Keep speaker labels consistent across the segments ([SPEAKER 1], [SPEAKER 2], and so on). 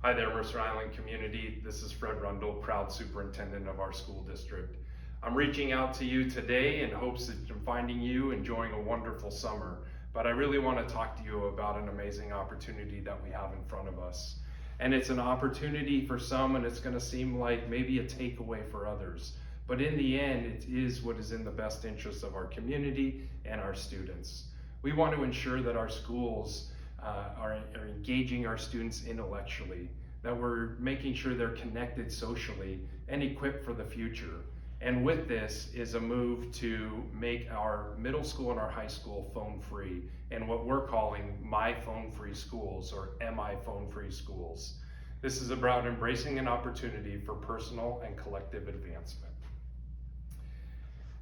[SPEAKER 1] Hi there, Mercer Island community. This is Fred Rundle, proud superintendent of our school district. I'm reaching out to you today in hopes that I'm finding you enjoying a wonderful summer, but I really want to talk to you about an amazing opportunity that we have in front of us. And it's an opportunity for some, and it's going to seem like maybe a takeaway for others. But in the end, it is what is in the best interest of our community and our students. We want to ensure that our schools are engaging our students intellectually, that we're making sure they're connected socially and equipped for the future. And with this is a move to make our middle school and our high school phone free, and what we're calling My Phone Free Schools, or MI Phone Free Schools. This is about embracing an opportunity for personal and collective advancement.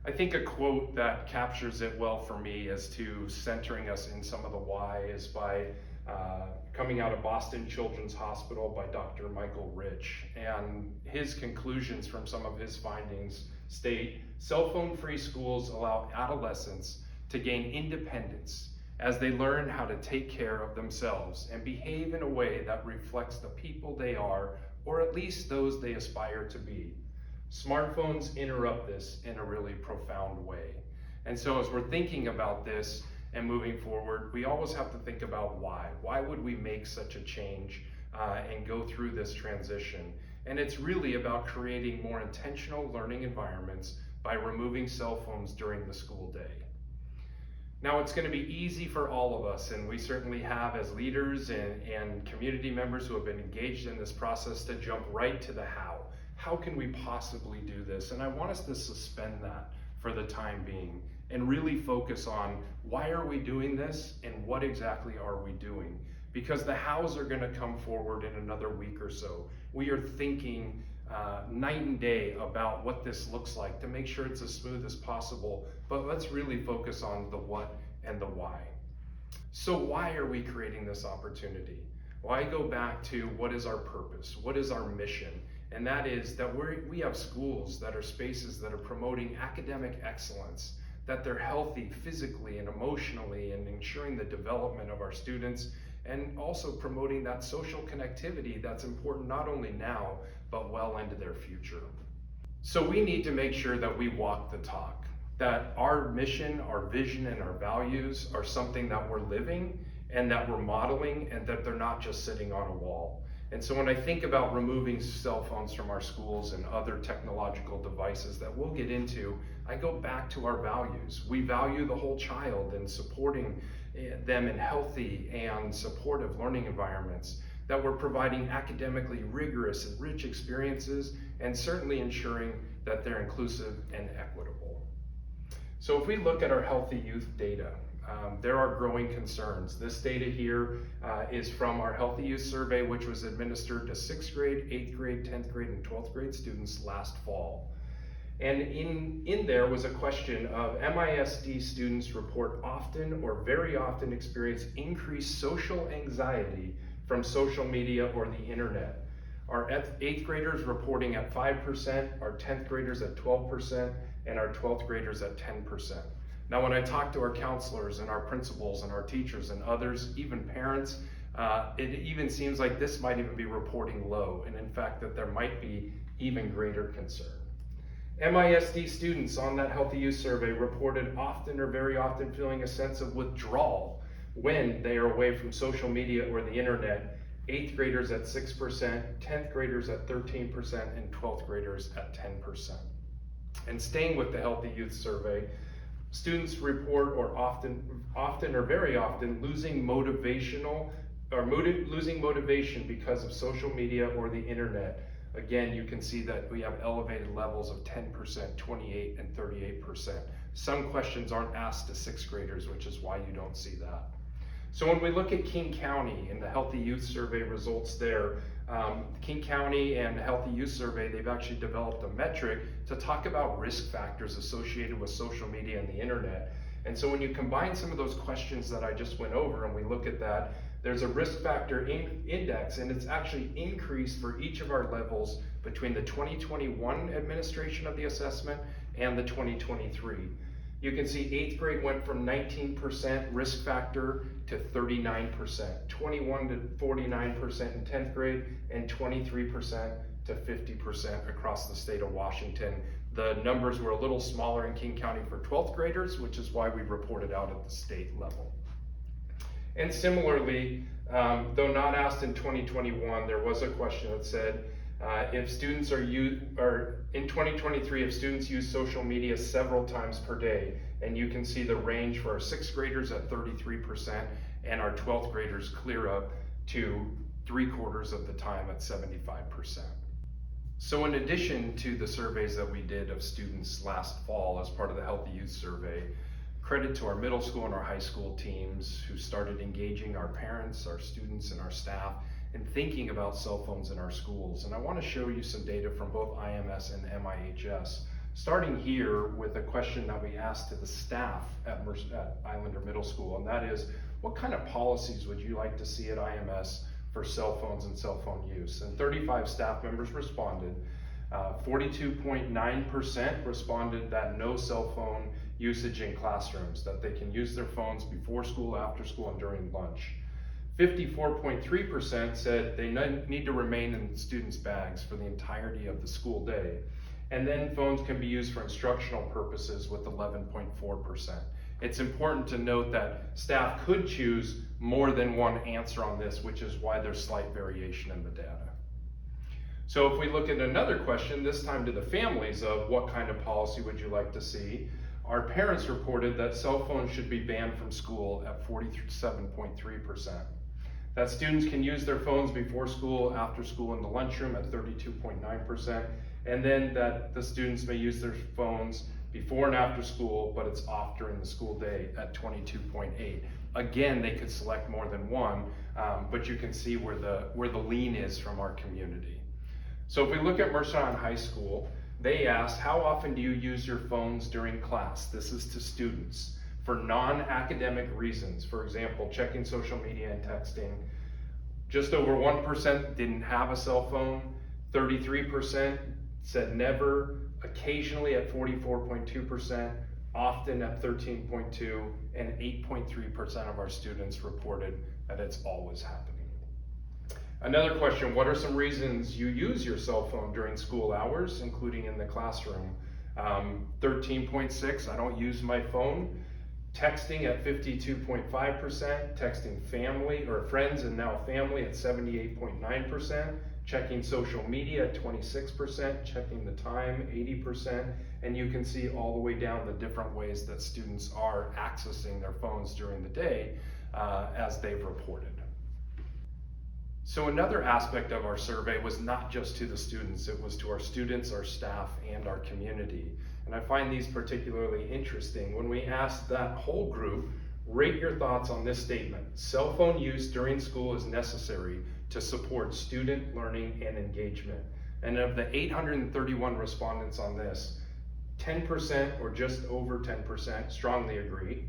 [SPEAKER 1] I think a quote that captures it well for me as to centering us in some of the why is by coming out of Boston Children's Hospital by Dr. Michael Rich. And his conclusions from some of his findings state, cell phone free schools allow adolescents to gain independence as they learn how to take care of themselves and behave in a way that reflects the people they are, or at least those they aspire to be. Smartphones interrupt this in a really profound way. And so as we're thinking about this and moving forward, we always have to think about why. Why would we make such a change and go through this transition? And it's really about creating more intentional learning environments by removing cell phones during the school day. Now, it's going to be easy for all of us, and we certainly have as leaders and community members who have been engaged in this process, to jump right to the how. How can we possibly do this? And I want us to suspend that for the time being and really focus on why are we doing this and what exactly are we doing? Because the hows are going to come forward in another week or so. We are thinking night and day about what this looks like to make sure it's as smooth as possible, but let's really focus on the what and the why. So why are we creating this opportunity? Well, I go back to what is our purpose? What is our mission? And that is that we have schools that are spaces that are promoting academic excellence, that they're healthy physically and emotionally, and ensuring the development of our students, and also promoting that social connectivity that's important not only now, but well into their future. So we need to make sure that we walk the talk, that our mission, our vision, and our values are something that we're living and that we're modeling, and that they're not just sitting on a wall. And so when I think about removing cell phones from our schools and other technological devices that we'll get into, I go back to our values. We value the whole child and supporting them in healthy and supportive learning environments, that we're providing academically rigorous and rich experiences, and certainly ensuring that they're inclusive and equitable. So if we look at our healthy youth data, there are growing concerns. This data here is from our Healthy Youth Survey, which was administered to 6th grade, 8th grade, 10th grade, and 12th grade students last fall. And in there was a question of MISD students report often or very often experience increased social anxiety from social media or the internet. Our 8th graders reporting at 5%, our 10th graders at 12%, and our 12th graders at 10%. Now, when I talk to our counselors and our principals and our teachers and others, even parents, it even seems like this might even be reporting low, and in fact that there might be even greater concern. MISD students on that Healthy Youth Survey reported often or very often feeling a sense of withdrawal when they are away from social media or the internet. 8th graders at 6%, 10th graders at 13%, and 12th graders at 10%. And staying with the Healthy Youth Survey, students report often or very often losing motivation because of social media or the internet. Again, you can see that we have elevated levels of 10%, 28%, and 38%. Some questions aren't asked to 6th graders, which is why you don't see that. So when we look at King County and the Healthy Youth Survey results there, King County and the Healthy Youth Survey, they've actually developed a metric to talk about risk factors associated with social media and the internet. And so when you combine some of those questions that I just went over and we look at that, there's a risk factor index, and it's actually increased for each of our levels between the 2021 administration of the assessment and the 2023. You can see 8th grade went from 19% risk factor to 39%, 21 to 49% in 10th grade, and 23% to 50% across the state of Washington. The numbers were a little smaller in King County for 12th graders, which is why we reported out at the state level. And similarly, though not asked in 2021, there was a question that said, if students in 2023, if students use social media several times per day, and you can see the range for our 6th graders at 33% and our 12th graders clear up to 3/4 of the time at 75%. So in addition to the surveys that we did of students last fall as part of the Healthy Youth Survey, credit to our middle school and our high school teams who started engaging our parents, our students, and our staff and thinking about cell phones in our schools. And I want to show you some data from both IMS and MIHS, starting here with a question that we asked to the staff at Islander Middle School, and that is, what kind of policies would you like to see at IMS for cell phones and cell phone use? And 35 staff members responded. 42.9% responded that no cell phone usage in classrooms, that they can use their phones before school, after school, and during lunch. 54.3% said they need to remain in students' bags for the entirety of the school day. And then phones can be used for instructional purposes with 11.4%. It's important to note that staff could choose more than one answer on this, which is why there's slight variation in the data. So if we look at another question, this time to the families, of what kind of policy would you like to see? Our parents reported that cell phones should be banned from school at 47.3%. That students can use their phones before school, after school, in the lunchroom at 32.9%, and then that the students may use their phones before and after school, but it's off during the school day at 22.8%. Again, they could select more than one, but you can see where the lean is from our community. So if we look at Mercer Island High School, they asked, how often do you use your phones during class? This is to students. For non-academic reasons, for example, checking social media and texting. Just over 1% didn't have a cell phone, 33% said never, occasionally at 44.2%, often at 13.2%, and 8.3% of our students reported that it's always happening. Another question, what are some reasons you use your cell phone during school hours, including in the classroom? 13.6%, I don't use my phone. Texting at 52.5%, texting family or friends and now family at 78.9%, checking social media at 26%, checking the time 80%, and you can see all the way down the different ways that students are accessing their phones during the day as they've reported. So another aspect of our survey was not just to the students, it was to our students, our staff, and our community. And I find these particularly interesting. When we asked that whole group, rate your thoughts on this statement: cell phone use during school is necessary to support student learning and engagement. And of the 831 respondents on this, 10% or just over 10% strongly agree,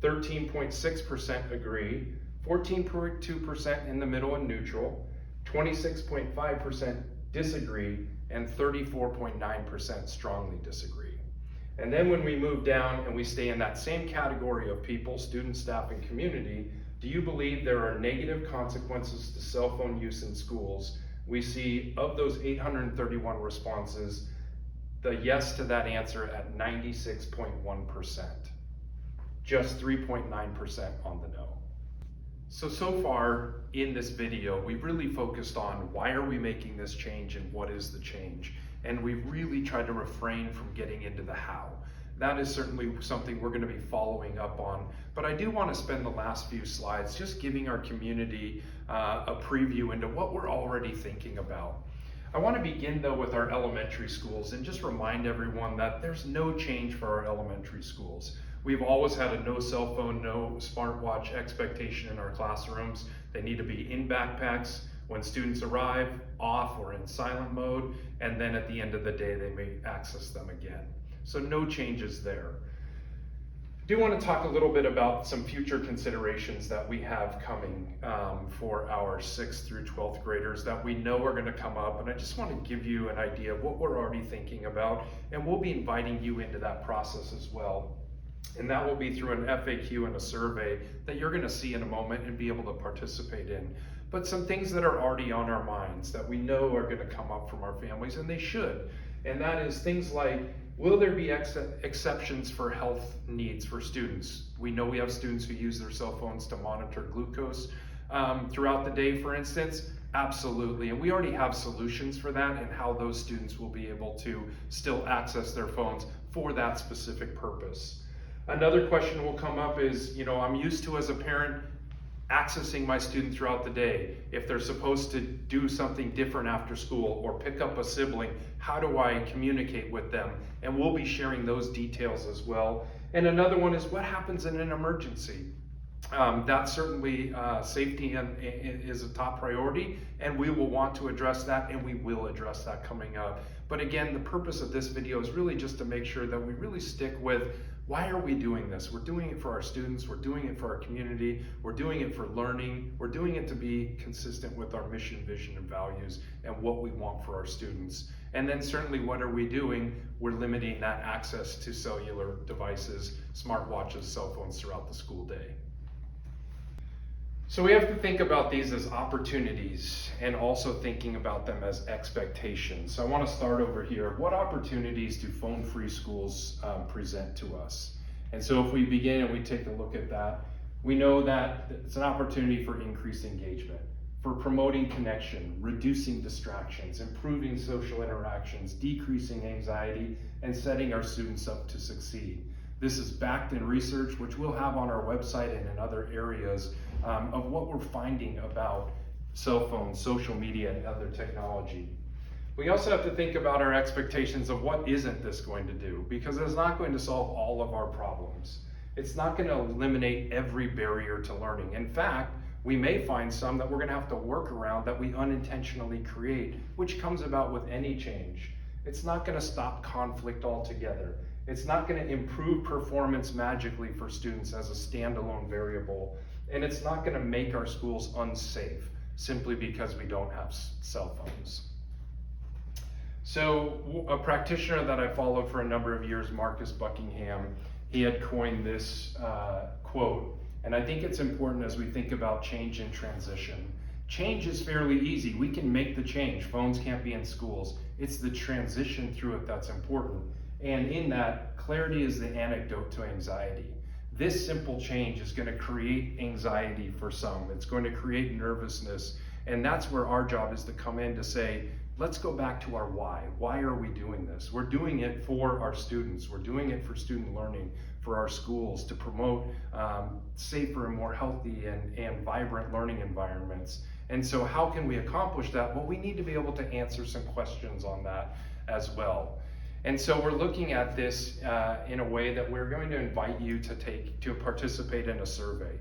[SPEAKER 1] 13.6% agree, 14.2% in the middle and neutral, 26.5% disagree, and 34.9% strongly disagree. And then when we move down and we stay in that same category of people, students, staff, and community, do you believe there are negative consequences to cell phone use in schools? We see of those 831 responses, the yes to that answer at 96.1%, just 3.9% on the no. So far in this video, we've really focused on why are we making this change and what is the change? And we've really tried to refrain from getting into the how. That is certainly something we're going to be following up on, but I do want to spend the last few slides just giving our community a preview into what we're already thinking about. I want to begin though with our elementary schools and just remind everyone that there's no change for our elementary schools. We've always had a no cell phone, no smartwatch expectation in our classrooms. They need to be in backpacks when students arrive, off or in silent mode, and then at the end of the day they may access them again. So no changes there. I do want to talk a little bit about some future considerations that we have coming for our 6th through 12th graders that we know are going to come up, and I just want to give you an idea of what we're already thinking about, and we'll be inviting you into that process as well. And that will be through an FAQ and a survey that you're going to see in a moment and be able to participate in. But some things that are already on our minds that we know are going to come up from our families, and they should. And that is things like, will there be exceptions for health needs for students? We know we have students who use their cell phones to monitor glucose throughout the day, for instance. Absolutely, and we already have solutions for that and how those students will be able to still access their phones for that specific purpose. Another question will come up is, I'm used to, as a parent, accessing my student throughout the day. If they're supposed to do something different after school or pick up a sibling, how do I communicate with them? And we'll be sharing those details as well. And another one is, what happens in an emergency? That's certainly safety is a top priority, and we will want to address that, and we will address that coming up. But again, the purpose of this video is really just to make sure that we really stick with, why are we doing this? We're doing it for our students, we're doing it for our community, we're doing it for learning, we're doing it to be consistent with our mission, vision, and values, and what we want for our students. And then certainly, what are we doing? We're limiting that access to cellular devices, smartwatches, cell phones throughout the school day. So we have to think about these as opportunities and also thinking about them as expectations. So I want to start over here. What opportunities do phone-free schools present to us? And so if we begin and we take a look at that, we know that it's an opportunity for increased engagement, for promoting connection, reducing distractions, improving social interactions, decreasing anxiety, and setting our students up to succeed. This is backed in research, which we'll have on our website and in other areas, of what we're finding about cell phones, social media, and other technology. We also have to think about our expectations of what isn't this going to do, because it's not going to solve all of our problems. It's not going to eliminate every barrier to learning. In fact, we may find some that we're going to have to work around that we unintentionally create, which comes about with any change. It's not going to stop conflict altogether. It's not going to improve performance magically for students as a standalone variable. And it's not going to make our schools unsafe simply because we don't have cell phones. So a practitioner that I followed for a number of years, Marcus Buckingham, he had coined this quote. And I think it's important as we think about change and transition. Change is fairly easy. We can make the change. Phones can't be in schools. It's the transition through it that's important. And in that, clarity is the antidote to anxiety. This simple change is going to create anxiety for some. It's going to create nervousness. And that's where our job is to come in to say, let's go back to our why. Why are we doing this? We're doing it for our students. We're doing it for student learning, for our schools, to promote safer and more healthy and vibrant learning environments. And so how can we accomplish that? Well, we need to be able to answer some questions on that as well. And so we're looking at this in a way that we're going to invite you to participate in a survey.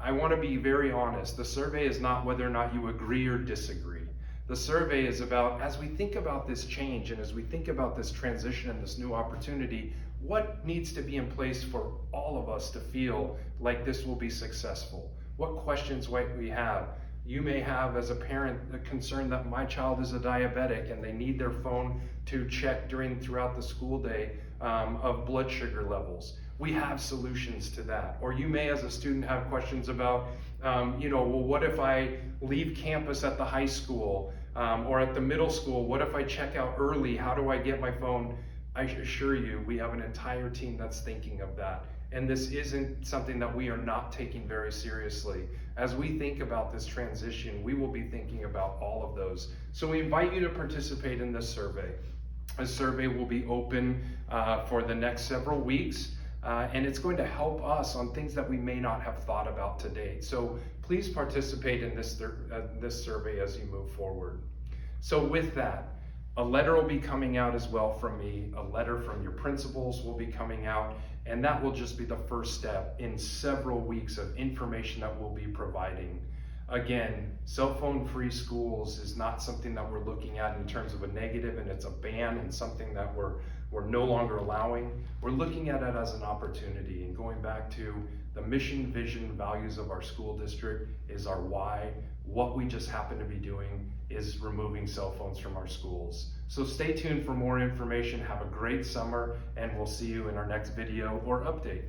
[SPEAKER 1] I want to be very honest. The survey is not whether or not you agree or disagree. The survey is about, as we think about this change and as we think about this transition and this new opportunity, what needs to be in place for all of us to feel like this will be successful? What questions might we have? You may have, as a parent, the concern that my child is a diabetic and they need their phone to check throughout the school day of blood sugar levels. We have solutions to that. Or you may, as a student, have questions about, well, what if I leave campus at the high school or at the middle school? What if I check out early? How do I get my phone? I assure you, we have an entire team that's thinking of that. And this isn't something that we are not taking very seriously. As we think about this transition, we will be thinking about all of those. So we invite you to participate in this survey. A survey will be open for the next several weeks, and it's going to help us on things that we may not have thought about to date. So please participate in this survey as you move forward. So with that, a letter will be coming out as well from me. A letter from your principals will be coming out, and that will just be the first step in several weeks of information that we'll be providing. Again, cell phone free schools is not something that we're looking at in terms of a negative, and it's a ban and something that we're no longer allowing. We're looking at it as an opportunity, and going back to the mission, vision, values of our school district is our why. What we just happen to be doing is removing cell phones from our schools. So stay tuned for more information. Have a great summer, and we'll see you in our next video or update.